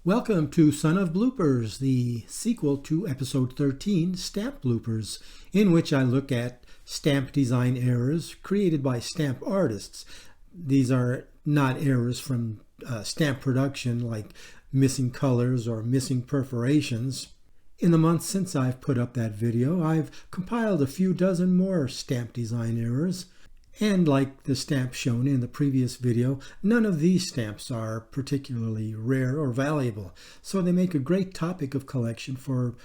Welcome to Son of Bloopers, the sequel to episode 13, Stamp Bloopers, in which I look at stamp design errors created by stamp artists. These are not errors from stamp production like missing colors or missing perforations. In the months since I've put up that video, I've compiled a few dozen more stamp design errors. And like the stamps shown in the previous video, none of these stamps are particularly rare or valuable, so they make a great topic of collection for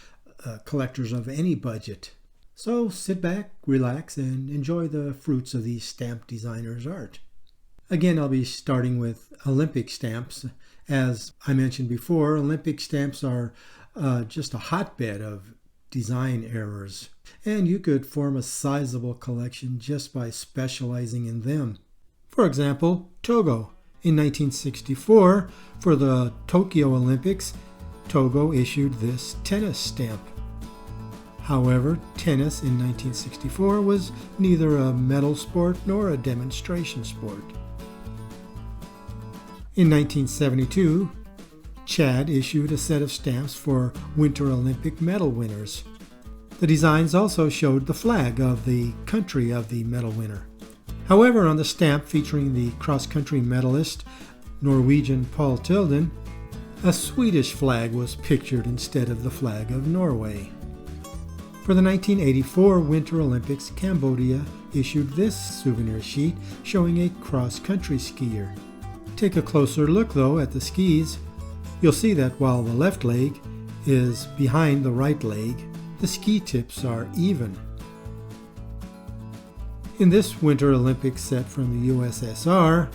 collectors of any budget. So sit back, relax, and enjoy the fruits of these stamp designers' art. Again, I'll be starting with Olympic stamps. As I mentioned before, Olympic stamps are just a hotbed of design errors, and you could form a sizable collection just by specializing in them. For example, Togo. In 1964, for the Tokyo Olympics, Togo issued this tennis stamp. However, tennis in 1964 was neither a medal sport nor a demonstration sport. In 1972, Chad issued a set of stamps for Winter Olympic medal winners. The designs also showed the flag of the country of the medal winner. However, on the stamp featuring the cross-country medalist, Norwegian Paul Tilden, a Swedish flag was pictured instead of the flag of Norway. For the 1984 Winter Olympics, Cambodia issued this souvenir sheet showing a cross-country skier. Take a closer look, though, at the skis. You'll see that while the left leg is behind the right leg, the ski tips are even. In this Winter Olympics set from the USSR,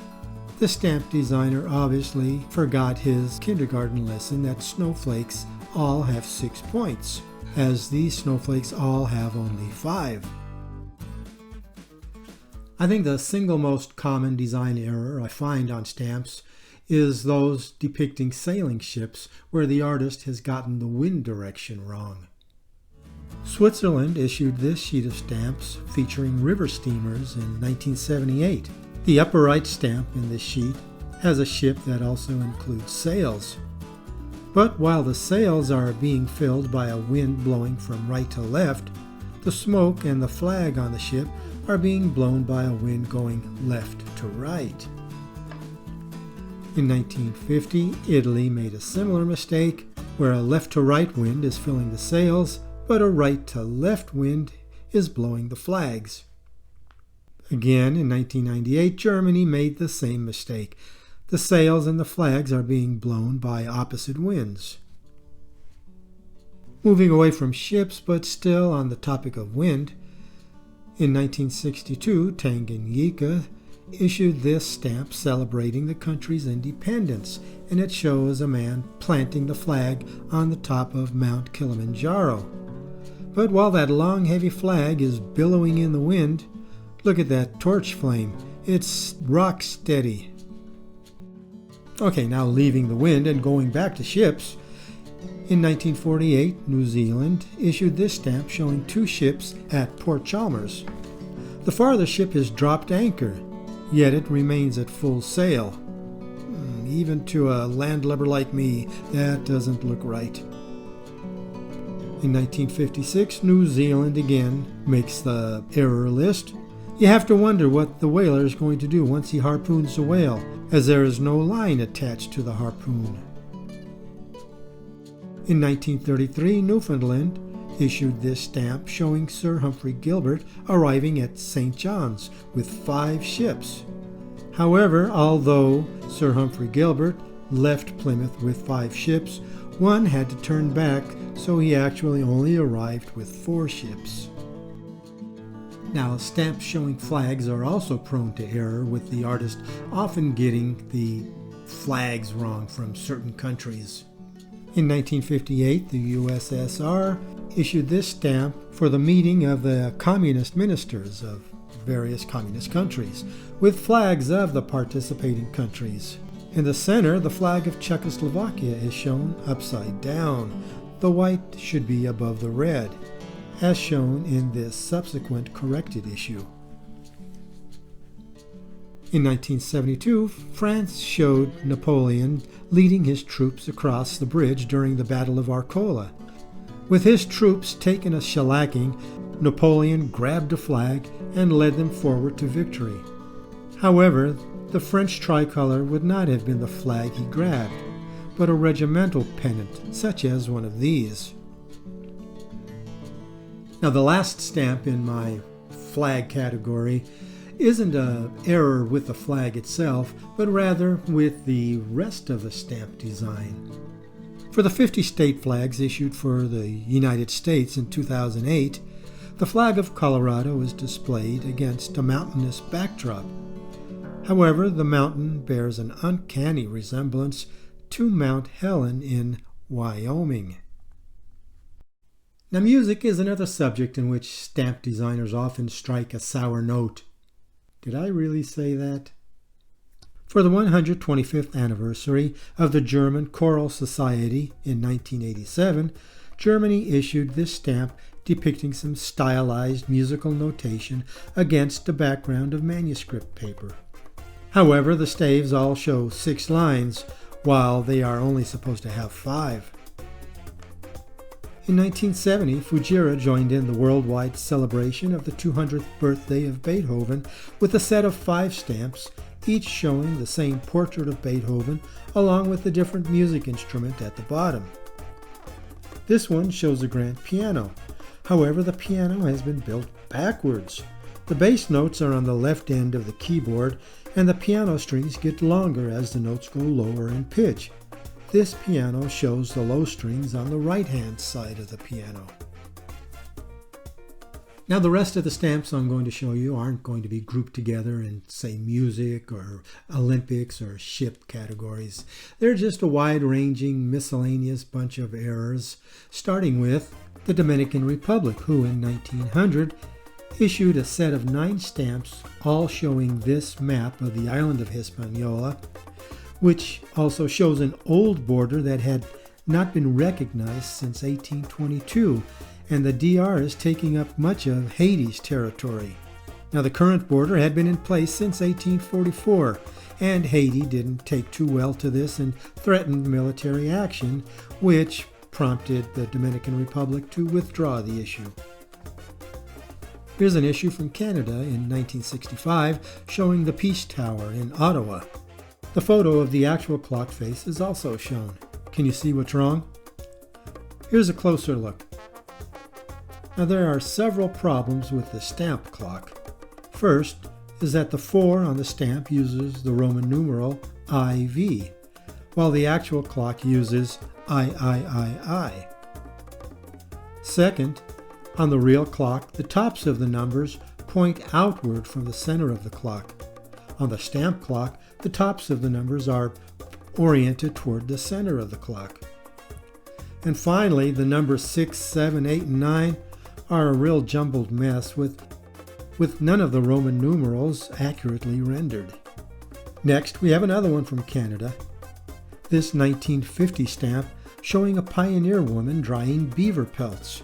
the stamp designer obviously forgot his kindergarten lesson that snowflakes all have 6 points, as these snowflakes all have only 5. I think the single most common design error I find on stamps is those depicting sailing ships where the artist has gotten the wind direction wrong. Switzerland issued this sheet of stamps featuring river steamers in 1978. The upper right stamp in this sheet has a ship that also includes sails. But while the sails are being filled by a wind blowing from right to left, the smoke and the flag on the ship are being blown by a wind going left to right. In 1950, Italy made a similar mistake where a left to right wind is filling the sails, but a right to left wind is blowing the flags. Again, in 1998, Germany made the same mistake. The sails and the flags are being blown by opposite winds. Moving away from ships, but still on the topic of wind, in 1962, Tanganyika issued this stamp celebrating the country's independence, and it shows a man planting the flag on the top of Mount Kilimanjaro. But while that long heavy flag is billowing in the wind, look at that torch flame. It's rock steady. Okay, now leaving the wind and going back to ships, in 1948, New Zealand issued this stamp showing 2 ships at Port Chalmers. The farther ship has dropped anchor, yet it remains at full sail. Even to a landlubber like me, that doesn't look right. In 1956, New Zealand again makes the error list. You have to wonder what the whaler is going to do once he harpoons the whale, as there is no line attached to the harpoon. In 1933, Newfoundland issued this stamp showing Sir Humphrey Gilbert arriving at St. John's with 5 ships. However, although Sir Humphrey Gilbert left Plymouth with 5 ships, one had to turn back, so he actually only arrived with 4 ships. Now, stamps showing flags are also prone to error, with the artist often getting the flags wrong from certain countries. In 1958, the USSR issued this stamp for the meeting of the communist ministers of various communist countries, with flags of the participating countries. In the center, the flag of Czechoslovakia is shown upside down. The white should be above the red, as shown in this subsequent corrected issue. In 1972, France showed Napoleon leading his troops across the bridge during the Battle of Arcola. With his troops taking a shellacking, Napoleon grabbed a flag and led them forward to victory. However, the French tricolor would not have been the flag he grabbed, but a regimental pennant, such as one of these. Now, the last stamp in my flag category isn't an error with the flag itself, but rather with the rest of the stamp design. For the 50 state flags issued for the United States in 2008, the flag of Colorado is displayed against a mountainous backdrop. However, the mountain bears an uncanny resemblance to Mount Helen in Wyoming. Now, music is another subject in which stamp designers often strike a sour note. Did I really say that? For the 125th anniversary of the German Choral Society in 1987, Germany issued this stamp depicting some stylized musical notation against a background of manuscript paper. However, the staves all show 6 lines, while they are only supposed to have 5. In 1970, Fujira joined in the worldwide celebration of the 200th birthday of Beethoven with a set of 5 stamps, each showing the same portrait of Beethoven along with the different music instrument at the bottom. This one shows a grand piano. However, the piano has been built backwards. The bass notes are on the left end of the keyboard, and the piano strings get longer as the notes go lower in pitch. This piano shows the low strings on the right-hand side of the piano. Now, the rest of the stamps I'm going to show you aren't going to be grouped together in, say, music or Olympics or ship categories. They're just a wide-ranging, miscellaneous bunch of errors, starting with the Dominican Republic, who in 1900 issued a set of 9 stamps, all showing this map of the island of Hispaniola, which also shows an old border that had not been recognized since 1822, and the DR is taking up much of Haiti's territory. Now, the current border had been in place since 1844, and Haiti didn't take too well to this and threatened military action, which prompted the Dominican Republic to withdraw the issue. Here's an issue from Canada in 1965 showing the Peace Tower in Ottawa. The photo of the actual clock face is also shown. Can you see what's wrong? Here's a closer look. Now, there are several problems with the stamp clock. First is that the 4 on the stamp uses the Roman numeral IV, while the actual clock uses III. Second, on the real clock, the tops of the numbers point outward from the center of the clock. On the stamp clock, the tops of the numbers are oriented toward the center of the clock. And finally, the numbers 6, 7, 8, and 9 are a real jumbled mess with none of the Roman numerals accurately rendered. Next, we have another one from Canada. This 1950 stamp showing a pioneer woman drying beaver pelts.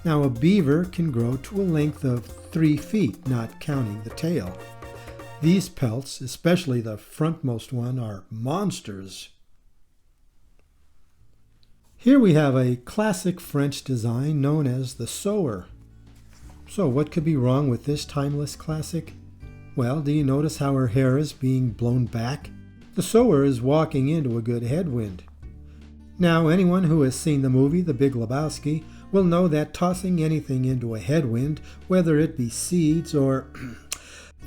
Now, a beaver can grow to a length of 3 feet, not counting the tail. These pelts, especially the frontmost one, are monsters. Here we have a classic French design known as the sewer. So what could be wrong with this timeless classic? Well, do you notice how her hair is being blown back? The sewer is walking into a good headwind. Now, anyone who has seen the movie The Big Lebowski will know that tossing anything into a headwind, whether it be seeds or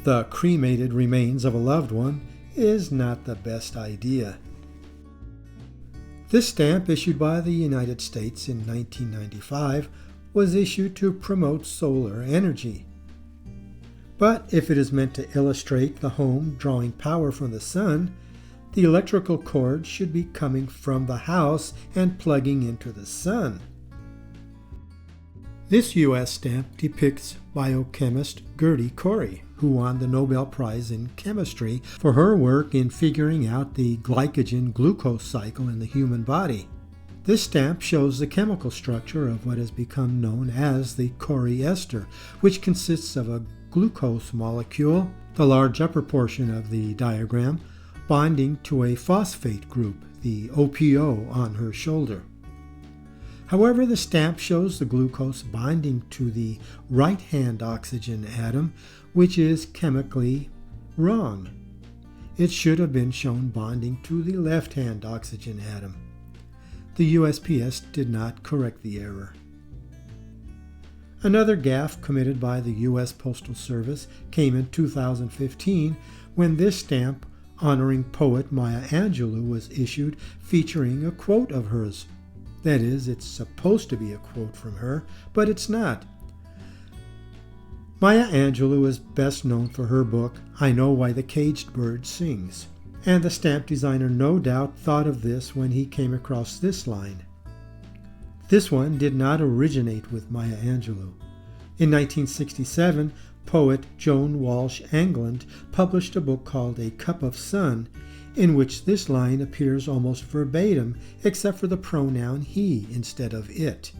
the cremated remains of a loved one, is not the best idea. This stamp, issued by the United States in 1995, was issued to promote solar energy. But if it is meant to illustrate the home drawing power from the sun, the electrical cord should be coming from the house and plugging into the sun. This U.S. stamp depicts biochemist Gertie Corey, who won the Nobel Prize in Chemistry for her work in figuring out the glycogen-glucose cycle in the human body. This stamp shows the chemical structure of what has become known as the Corey ester, which consists of a glucose molecule, the large upper portion of the diagram, bonding to a phosphate group, the OPO, on her shoulder. However, the stamp shows the glucose bonding to the right-hand oxygen atom, which is chemically wrong. It should have been shown bonding to the left-hand oxygen atom. The USPS did not correct the error. Another gaffe committed by the U.S. Postal Service came in 2015 when this stamp honoring poet Maya Angelou was issued featuring a quote of hers. That is, it's supposed to be a quote from her, but it's not. Maya Angelou is best known for her book, I Know Why the Caged Bird Sings, and the stamp designer no doubt thought of this when he came across this line. This one did not originate with Maya Angelou. In 1967, poet Joan Walsh Angland published a book called A Cup of Sun, in which this line appears almost verbatim except for the pronoun he instead of it.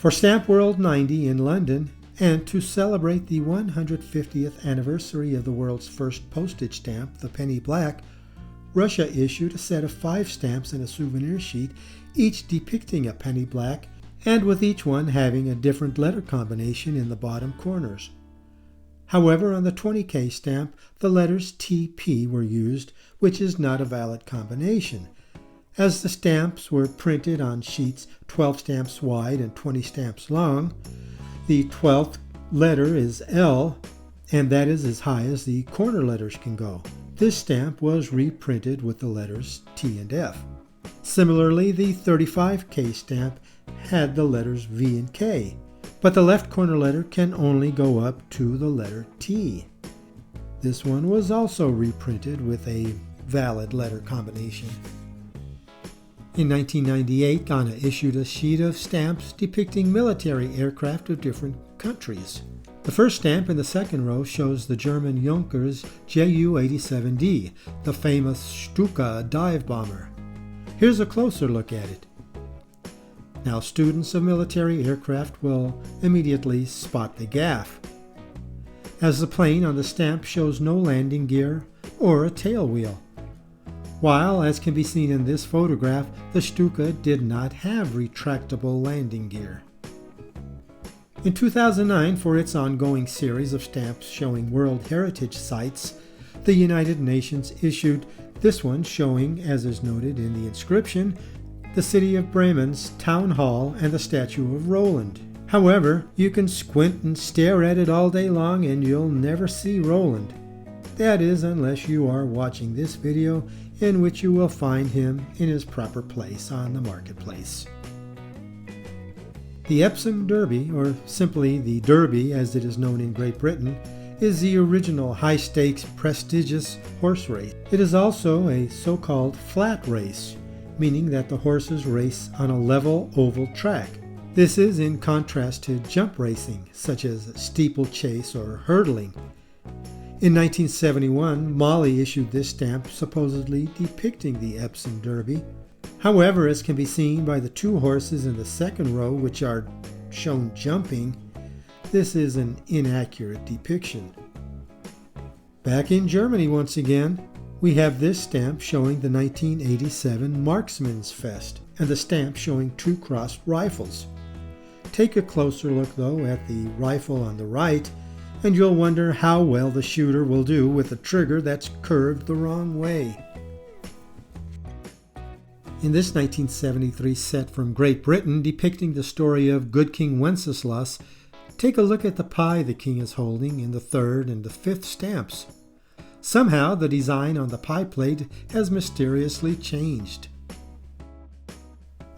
For Stamp World 90 in London, and to celebrate the 150th anniversary of the world's first postage stamp, the penny black, Russia issued a set of 5 stamps in a souvenir sheet, each depicting a penny black, and with each one having a different letter combination in the bottom corners. However, on the 20K stamp, the letters TP were used, which is not a valid combination. As the stamps were printed on sheets 12 stamps wide and 20 stamps long, the 12th letter is L, and that is as high as the corner letters can go. This stamp was reprinted with the letters T and F. Similarly, the 35K stamp had the letters V and K, but the left corner letter can only go up to the letter T. This one was also reprinted with a valid letter combination. In 1998, Ghana issued a sheet of stamps depicting military aircraft of different countries. The first stamp in the second row shows the German Junkers Ju-87D, the famous Stuka dive bomber. Here's a closer look at it. Now, students of military aircraft will immediately spot the gaffe, as the plane on the stamp shows no landing gear or a tail wheel, while, as can be seen in this photograph, the Stuka did not have retractable landing gear. In 2009, for its ongoing series of stamps showing World Heritage Sites, the United Nations issued this one showing, as is noted in the inscription, the city of Bremen's town hall and the statue of Roland. However, you can squint and stare at it all day long and you'll never see Roland. That is, unless you are watching this video, in which you will find him in his proper place on the marketplace. The Epsom Derby, or simply the Derby as it is known in Great Britain, is the original high-stakes prestigious horse race. It is also a so-called flat race, meaning that the horses race on a level oval track. This is in contrast to jump racing, such as steeplechase or hurdling. In 1971, Mali issued this stamp supposedly depicting the Epsom Derby. However, as can be seen by the 2 horses in the second row which are shown jumping, this is an inaccurate depiction. Back in Germany once again, we have this stamp showing the 1987 Marksman's Fest and the stamp showing 2 crossed rifles. Take a closer look though at the rifle on the right and you'll wonder how well the shooter will do with a trigger that's curved the wrong way. In this 1973 set from Great Britain depicting the story of Good King Wenceslas, take a look at the pie the king is holding in the 3rd and the 5th stamps. Somehow the design on the pie plate has mysteriously changed.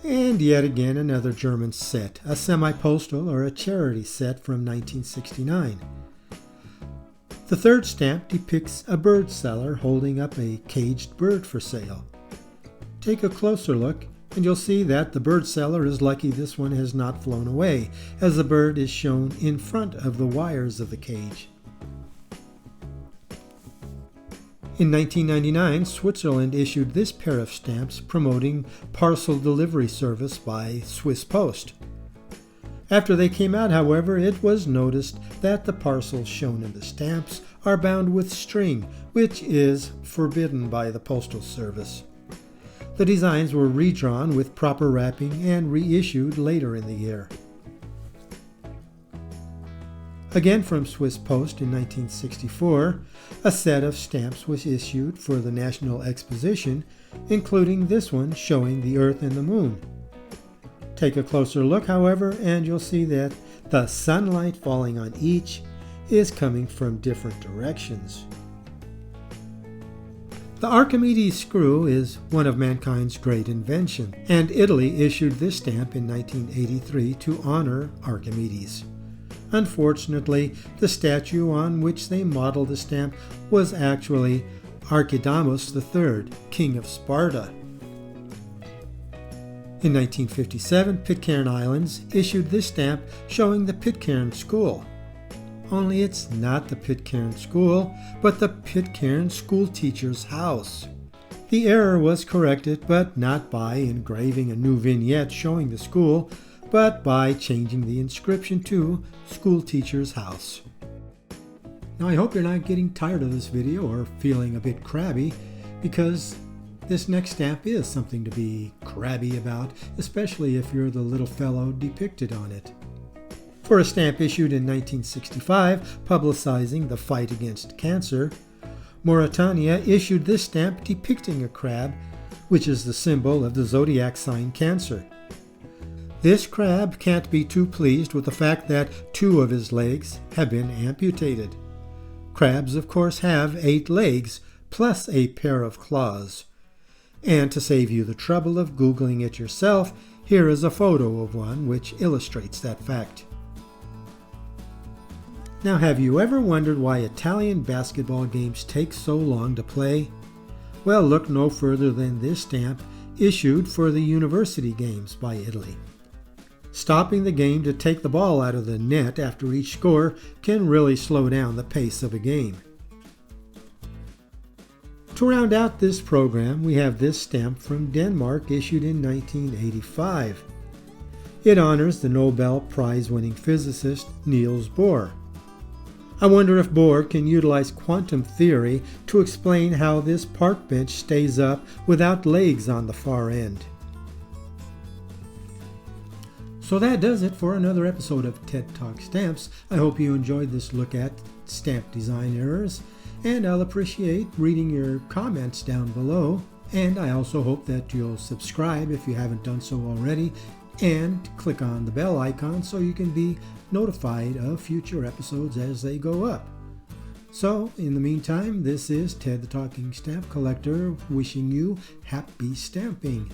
And yet again another German set, a semi-postal or a charity set from 1969. The 3rd stamp depicts a bird seller holding up a caged bird for sale. Take a closer look and you'll see that the bird seller is lucky this one has not flown away, as the bird is shown in front of the wires of the cage. In 1999, Switzerland issued this pair of stamps promoting parcel delivery service by Swiss Post. After they came out, however, it was noticed that the parcels shown in the stamps are bound with string, which is forbidden by the Postal Service. The designs were redrawn with proper wrapping and reissued later in the year. Again from Swiss Post in 1964, a set of stamps was issued for the National Exposition, including this one showing the Earth and the Moon. Take a closer look, however, and you'll see that the sunlight falling on each is coming from different directions. The Archimedes screw is one of mankind's great inventions, and Italy issued this stamp in 1983 to honor Archimedes. Unfortunately, the statue on which they modeled the stamp was actually Archidamus III, King of Sparta. In 1957, Pitcairn Islands issued this stamp showing the Pitcairn School. Only it's not the Pitcairn School, but the Pitcairn School Teacher's House. The error was corrected, but not by engraving a new vignette showing the school, but by changing the inscription to School Teacher's House. Now I hope you're not getting tired of this video or feeling a bit crabby, because this next stamp is something to be crabby about, especially if you're the little fellow depicted on it. For a stamp issued in 1965 publicizing the fight against cancer, Mauritania issued this stamp depicting a crab, which is the symbol of the zodiac sign Cancer. This crab can't be too pleased with the fact that 2 of his legs have been amputated. Crabs, of course, have 8 legs plus a pair of claws. And to save you the trouble of Googling it yourself, here is a photo of one which illustrates that fact. Now, have you ever wondered why Italian basketball games take so long to play? Well, look no further than this stamp issued for the University Games by Italy. Stopping the game to take the ball out of the net after each score can really slow down the pace of a game. To round out this program, we have this stamp from Denmark issued in 1985. It honors the Nobel Prize-winning physicist Niels Bohr. I wonder if Bohr can utilize quantum theory to explain how this park bench stays up without legs on the far end. So that does it for another episode of TED Talk Stamps. I hope you enjoyed this look at stamp design errors, and I'll appreciate reading your comments down below. And I also hope that you'll subscribe if you haven't done so already, and click on the bell icon so you can be notified of future episodes as they go up. So, in the meantime, this is Ted the Talking Stamp Collector wishing you happy stamping.